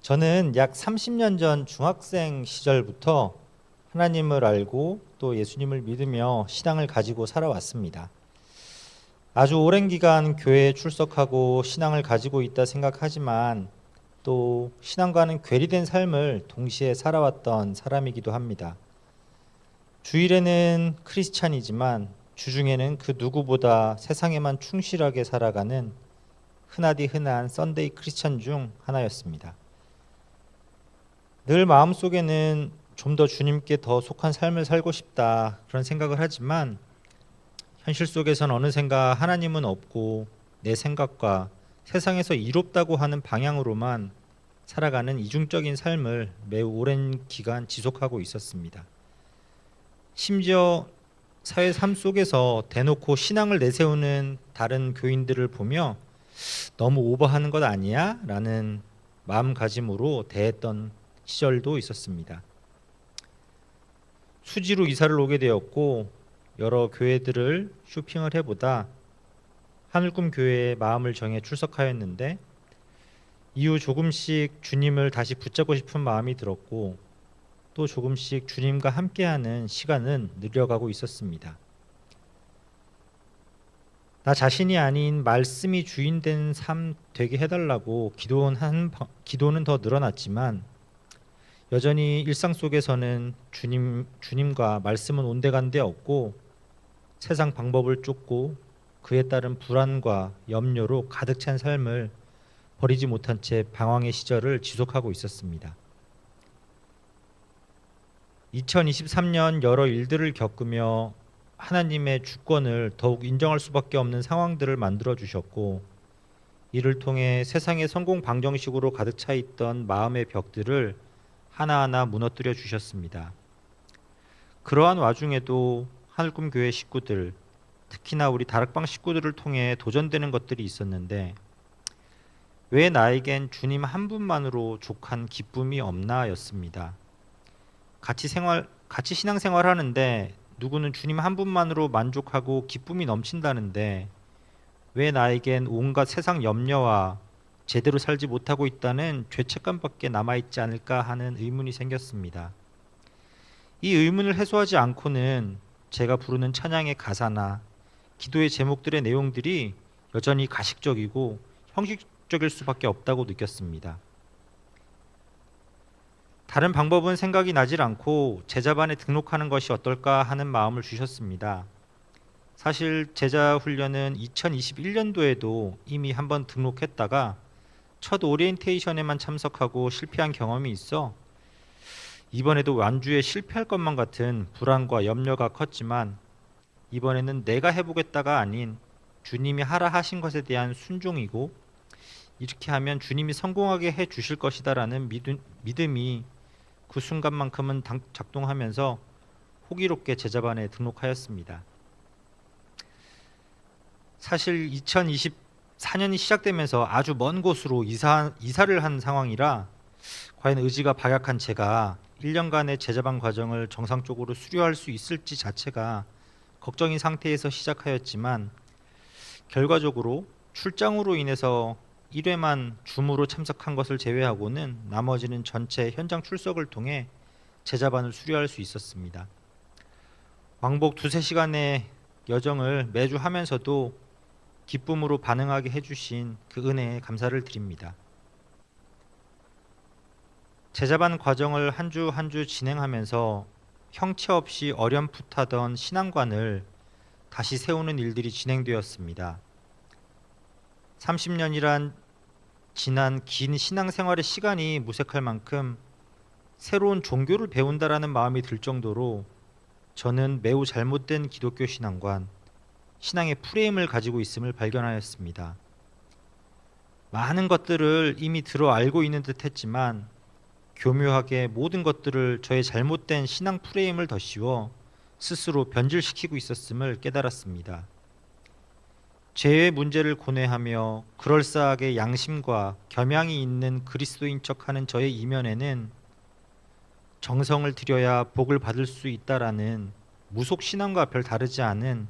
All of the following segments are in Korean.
저는 약 30년 전 중학생 시절부터 하나님을 알고 또 예수님을 믿으며 신앙을 가지고 살아왔습니다. 아주 오랜 기간 교회에 출석하고 신앙을 가지고 있다 생각하지만 또 신앙과는 괴리된 삶을 동시에 살아왔던 사람이기도 합니다. 주일에는 크리스찬이지만 주중에는 그 누구보다 세상에만 충실하게 살아가는 흔하디 흔한 썬데이 크리스찬 중 하나였습니다. 늘 마음속에는 좀 더 주님께 더 속한 삶을 살고 싶다 그런 생각을 하지만 현실 속에선 어느샌가 하나님은 없고 내 생각과 세상에서 이롭다고 하는 방향으로만 살아가는 이중적인 삶을 매우 오랜 기간 지속하고 있었습니다. 심지어 사회 삶 속에서 대놓고 신앙을 내세우는 다른 교인들을 보며 너무 오버하는 것 아니야? 라는 마음가짐으로 대했던 시절도 있었습니다. 수지로 이사를 오게 되었고 여러 교회들을 쇼핑을 해보다 하늘꿈 교회에 마음을 정해 출석하였는데 이후 조금씩 주님을 다시 붙잡고 싶은 마음이 들었고 또 조금씩 주님과 함께하는 시간은 늘려가고 있었습니다. 나 자신이 아닌 말씀이 주인된 삶 되게 해달라고 기도는 더 늘어났지만 여전히 일상 속에서는 주님과 말씀은 온데간데 없고 세상 방법을 쫓고 그에 따른 불안과 염려로 가득 찬 삶을 버리지 못한 채 방황의 시절을 지속하고 있었습니다. 2023년 여러 일들을 겪으며 하나님의 주권을 더욱 인정할 수밖에 없는 상황들을 만들어 주셨고 이를 통해 세상의 성공 방정식으로 가득 차 있던 마음의 벽들을 하나하나 무너뜨려 주셨습니다. 그러한 와중에도 하늘꿈 교회 식구들, 특히나 우리 다락방 식구들을 통해 도전되는 것들이 있었는데 왜 나에겐 주님 한 분만으로 족한 기쁨이 없나 였습니다. 같이 신앙생활 하는데 누구는 주님 한 분만으로 만족하고 기쁨이 넘친다는데 왜 나에겐 온갖 세상 염려와 제대로 살지 못하고 있다는 죄책감밖에 남아있지 않을까 하는 의문이 생겼습니다. 이 의문을 해소하지 않고는 제가 부르는 찬양의 가사나 기도의 제목들의 내용들이 여전히 가식적이고 형식적일 수밖에 없다고 느꼈습니다. 다른 방법은 생각이 나질 않고 제자반에 등록하는 것이 어떨까 하는 마음을 주셨습니다. 사실 제자 훈련은 2021년도에도 이미 한번 등록했다가 첫 오리엔테이션에만 참석하고 실패한 경험이 있어 이번에도 완주에 실패할 것만 같은 불안과 염려가 컸지만 이번에는 내가 해보겠다가 아닌 주님이 하라 하신 것에 대한 순종이고 이렇게 하면 주님이 성공하게 해 주실 것이다라는 믿음이 그 순간만큼은 작동하면서 호기롭게 제자반에 등록하였습니다. 사실 2024년이 시작되면서 아주 먼 곳으로 이사를 한 상황이라 과연 의지가 박약한 제가 1년간의 제자반 과정을 정상적으로 수료할 수 있을지 자체가 걱정인 상태에서 시작하였지만 결과적으로 출장으로 인해서 1회만 줌으로 참석한 것을 제외하고는 나머지는 전체 현장 출석을 통해 제자반을 수료할 수 있었습니다. 왕복 2-3시간의 여정을 매주 하면서도 기쁨으로 반응하게 해주신 그 은혜에 감사를 드립니다. 제자반 과정을 한 주 한 주 진행하면서 형체 없이 어렴풋하던 신앙관을 다시 세우는 일들이 진행되었습니다. 30년이란 지난 긴 신앙생활의 시간이 무색할 만큼 새로운 종교를 배운다라는 마음이 들 정도로 저는 매우 잘못된 기독교 신앙관, 신앙의 프레임을 가지고 있음을 발견하였습니다. 많은 것들을 이미 들어 알고 있는 듯 했지만 교묘하게 모든 것들을 저의 잘못된 신앙 프레임을 덧씌워 스스로 변질시키고 있었음을 깨달았습니다. 죄의 문제를 고뇌하며 그럴싸하게 양심과 겸양이 있는 그리스도인 척하는 저의 이면에는 정성을 들여야 복을 받을 수 있다라는 무속 신앙과 별 다르지 않은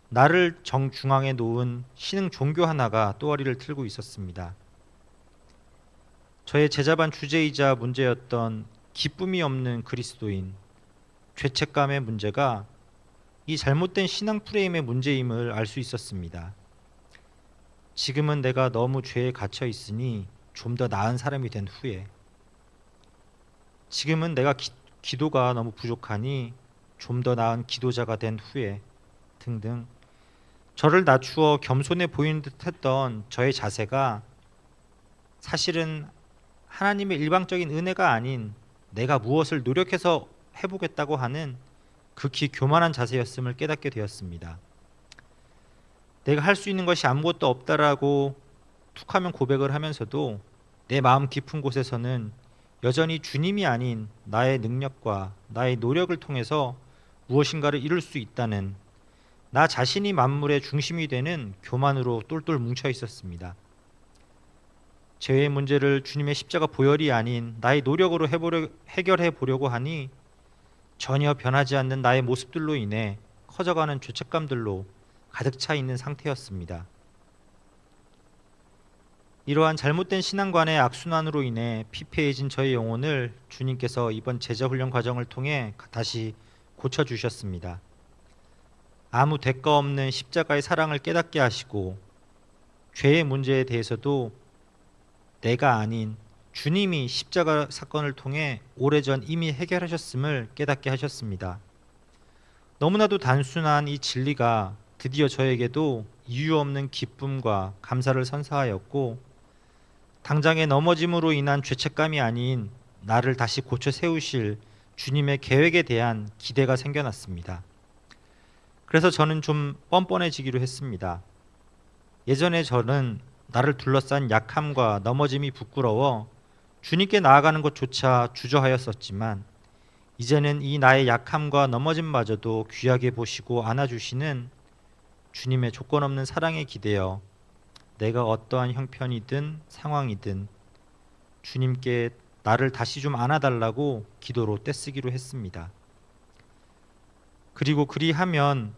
나를 정중앙에 놓은 신흥 종교 하나가 또어리를 틀고 있었습니다. 저의 제자반 주제이자 문제였던 기쁨이 없는 그리스도인, 죄책감의 문제가 이 잘못된 신앙 프레임의 문제임을 알 수 있었습니다. 지금은 내가 너무 죄에 갇혀 있으니 좀 더 나은 사람이 된 후에, 지금은 내가 기도가 너무 부족하니 좀 더 나은 기도자가 된 후에 등등, 저를 낮추어 겸손해 보이는 듯 했던 저의 자세가 사실은 하나님의 일방적인 은혜가 아닌 내가 무엇을 노력해서 해보겠다고 하는 극히 교만한 자세였음을 깨닫게 되었습니다. 내가 할 수 있는 것이 아무것도 없다라고 툭하면 고백을 하면서도 내 마음 깊은 곳에서는 여전히 주님이 아닌 나의 능력과 나의 노력을 통해서 무엇인가를 이룰 수 있다는, 나 자신이 만물의 중심이 되는 교만으로 똘똘 뭉쳐 있었습니다. 죄의 문제를 주님의 십자가 보혈이 아닌 나의 노력으로 해결해 보려고 하니 전혀 변하지 않는 나의 모습들로 인해 커져가는 죄책감들로 가득 차 있는 상태였습니다. 이러한 잘못된 신앙관의 악순환으로 인해 피폐해진 저의 영혼을 주님께서 이번 제자훈련 과정을 통해 다시 고쳐주셨습니다. 아무 대가 없는 십자가의 사랑을 깨닫게 하시고, 죄의 문제에 대해서도 내가 아닌 주님이 십자가 사건을 통해 오래전 이미 해결하셨음을 깨닫게 하셨습니다. 너무나도 단순한 이 진리가 드디어 저에게도 이유 없는 기쁨과 감사를 선사하였고, 당장의 넘어짐으로 인한 죄책감이 아닌 나를 다시 고쳐 세우실 주님의 계획에 대한 기대가 생겨났습니다. 그래서 저는 좀 뻔뻔해지기로 했습니다. 예전에 저는 나를 둘러싼 약함과 넘어짐이 부끄러워 주님께 나아가는 것조차 주저하였었지만, 이제는 이 나의 약함과 넘어짐마저도 귀하게 보시고 안아주시는 주님의 조건 없는 사랑에 기대어 내가 어떠한 형편이든 상황이든 주님께 나를 다시 좀 안아달라고 기도로 떼쓰기로 했습니다. 그리고 그리하면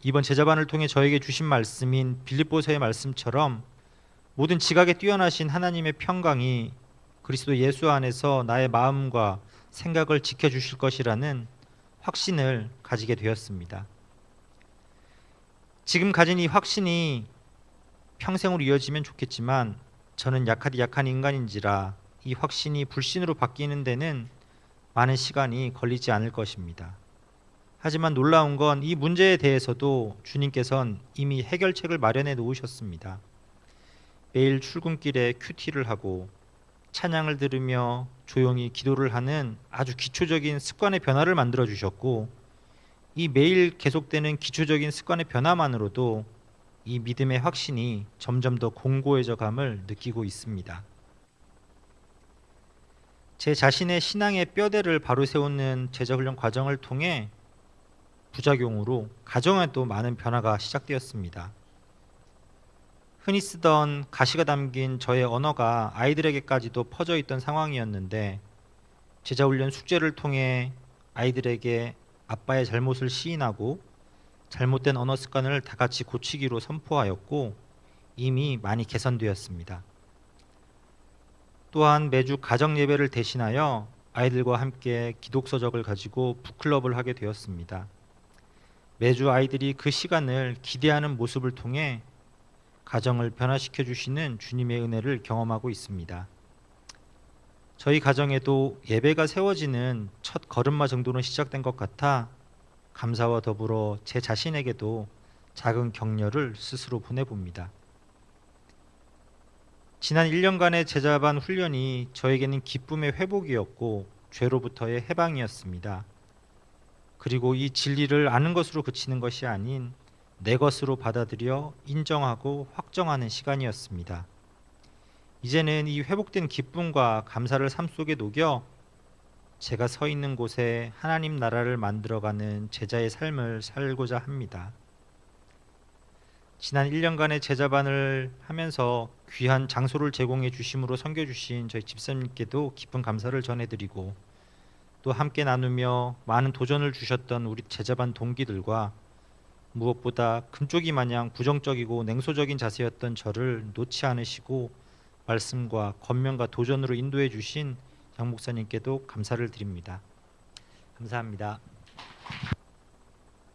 이번 제자반을 통해 저에게 주신 말씀인 빌립보서의 말씀처럼 모든 지각에 뛰어나신 하나님의 평강이 그리스도 예수 안에서 나의 마음과 생각을 지켜주실 것이라는 확신을 가지게 되었습니다. 지금 가진 이 확신이 평생으로 이어지면 좋겠지만, 저는 약하디 약한 인간인지라 이 확신이 불신으로 바뀌는 데는 많은 시간이 걸리지 않을 것입니다. 하지만 놀라운 건 이 문제에 대해서도 주님께서는 이미 해결책을 마련해 놓으셨습니다. 매일 출근길에 큐티를 하고 찬양을 들으며 조용히 기도를 하는 아주 기초적인 습관의 변화를 만들어 주셨고, 이 매일 계속되는 기초적인 습관의 변화만으로도 이 믿음의 확신이 점점 더 공고해져 감을 느끼고 있습니다. 제 자신의 신앙의 뼈대를 바로 세우는 제자훈련 과정을 통해 부작용으로 가정에도 많은 변화가 시작되었습니다. 흔히 쓰던 가시가 담긴 저의 언어가 아이들에게까지도 퍼져 있던 상황이었는데, 제자훈련 숙제를 통해 아이들에게 아빠의 잘못을 시인하고 잘못된 언어 습관을 다 같이 고치기로 선포하였고, 이미 많이 개선되었습니다. 또한 매주 가정 예배를 대신하여 아이들과 함께 기독서적을 가지고 북클럽을 하게 되었습니다. 매주 아이들이 그 시간을 기대하는 모습을 통해 가정을 변화시켜 주시는 주님의 은혜를 경험하고 있습니다. 저희 가정에도 예배가 세워지는 첫 걸음마 정도는 시작된 것 같아 감사와 더불어 제 자신에게도 작은 격려를 스스로 보내봅니다. 지난 1년간의 제자반 훈련이 저에게는 기쁨의 회복이었고 죄로부터의 해방이었습니다. 그리고 이 진리를 아는 것으로 그치는 것이 아닌 내 것으로 받아들여 인정하고 확정하는 시간이었습니다. 이제는 이 회복된 기쁨과 감사를 삶 속에 녹여 제가 서 있는 곳에 하나님 나라를 만들어가는 제자의 삶을 살고자 합니다. 지난 1년간의 제자반을 하면서 귀한 장소를 제공해 주심으로 섬겨주신 저희 집사님께도 깊은 감사를 전해드리고, 또 함께 나누며 많은 도전을 주셨던 우리 제자반 동기들과 무엇보다 금쪽이 마냥 부정적이고 냉소적인 자세였던 저를 놓지 않으시고 말씀과 권면과 도전으로 인도해 주신 장 목사님께도 감사를 드립니다. 감사합니다.